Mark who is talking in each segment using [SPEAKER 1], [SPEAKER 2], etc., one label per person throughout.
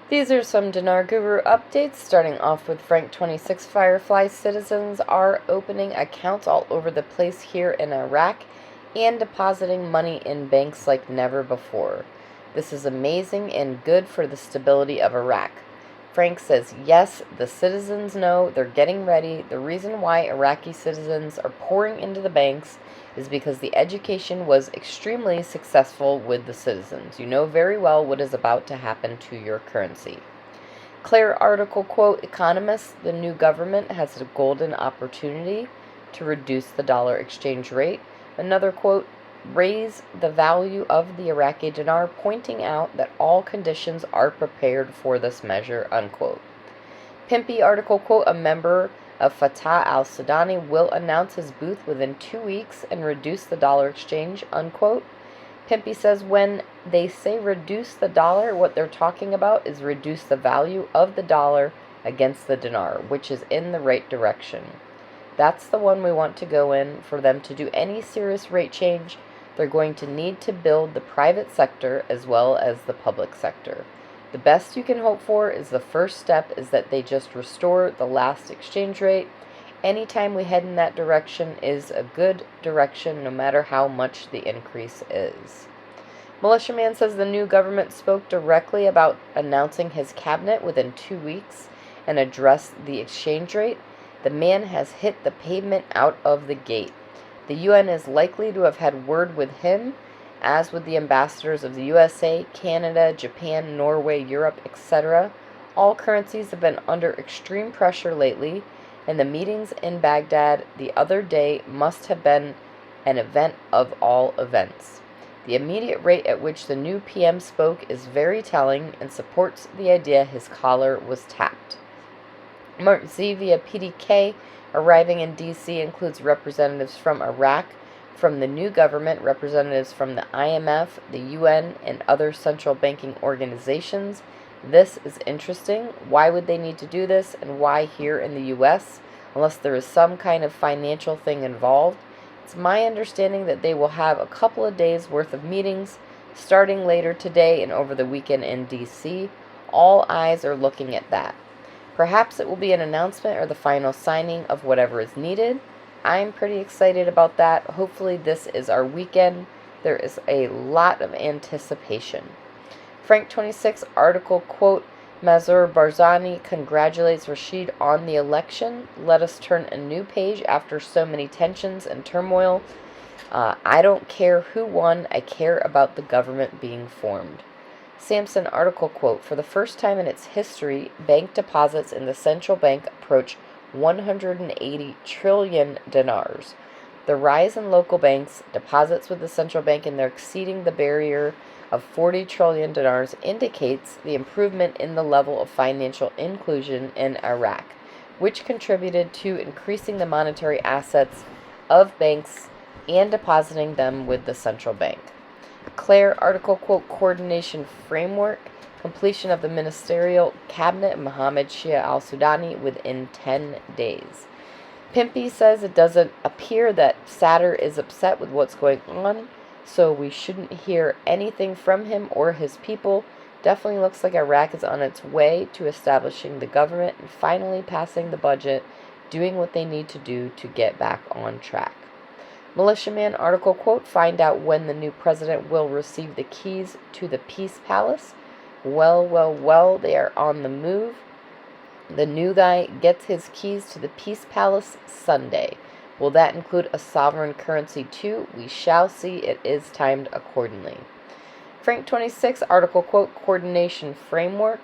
[SPEAKER 1] These are some Dinar Guru updates, starting off with Frank 26 Firefly. Citizens are opening accounts all over the place here in Iraq and depositing money in banks like never before. This is amazing and good for the stability of Iraq. Frank says, yes, the citizens know, they're getting ready. The reason why Iraqi citizens are pouring into the banks is because the education was extremely successful with the citizens. You know very well what is about to happen to your currency. Claire article, quote, economists, the new government has a golden opportunity to reduce the dollar exchange rate. Another quote, raise the value of the Iraqi dinar, pointing out that all conditions are prepared for this measure, unquote. Pimpy article, quote, a member of Fatah al-Sudani will announce his booth within 2 weeks and reduce the dollar exchange, unquote. Pimpy says when they say reduce the dollar, what they're talking about is reduce the value of the dollar against the dinar, which is in the right direction. That's the one we want to go in. For them to do any serious rate change, they're going to need to build the private sector as well as the public sector. The best you can hope for is the first step is that they just restore the last exchange rate. Anytime we head in that direction is a good direction, no matter how much the increase is. Militiaman says the new government spoke directly about announcing his cabinet within 2 weeks and addressed the exchange rate. The man has hit the pavement out of the gate. The UN is likely to have had word with him, as with the ambassadors of the USA, Canada, Japan, Norway, Europe, etc. All currencies have been under extreme pressure lately, and the meetings in Baghdad the other day must have been an event of all events. The immediate rate at which the new PM spoke is very telling and supports the idea his collar was tapped. Marzi via PDK arriving in D.C. includes representatives from Iraq, from the new government, representatives from the IMF, the UN, and other central banking organizations. This is interesting. Why would they need to do this, and why here in the U.S., unless there is some kind of financial thing involved? It's my understanding that they will have a couple of days' worth of meetings, starting later today and over the weekend in D.C. All eyes are looking at that. Perhaps it will be an announcement or the final signing of whatever is needed. I'm pretty excited about that. Hopefully this is our weekend. There is a lot of anticipation. Frank 26 article, quote, Mazur Barzani congratulates Rashid on the election. Let us turn a new page after so many tensions and turmoil. I don't care who won. I care about the government being formed. Samson article, quote, for the first time in its history, bank deposits in the central bank approach 180 trillion dinars. The rise in local banks, deposits with the central bank, and they're exceeding the barrier of 40 trillion dinars indicates the improvement in the level of financial inclusion in Iraq, which contributed to increasing the monetary assets of banks and depositing them with the central bank. Claire article, quote, coordination framework, completion of the ministerial cabinet of Mohammed Shia al-Sudani within 10 days. Pimpy says it doesn't appear that Sadr is upset with what's going on, so we shouldn't hear anything from him or his people. Definitely looks like Iraq is on its way to establishing the government and finally passing the budget, doing what they need to do to get back on track. Militiaman article, quote, find out when the new president will receive the keys to the Peace Palace. Well, they are on the move. The new guy gets his keys to the Peace Palace Sunday. Will that include a sovereign currency too? We shall see. It is timed accordingly. Frank 26 article, quote, coordination framework,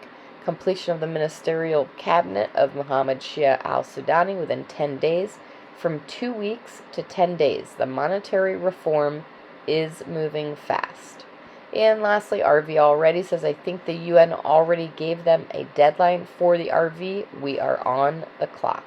[SPEAKER 1] completion of the ministerial cabinet of Mohammed Shia al-Sudani within 10 days. From 2 weeks to 10 days. The monetary reform is moving fast. And lastly, RV already says, I think the UN already gave them a deadline for the RV. We are on the clock.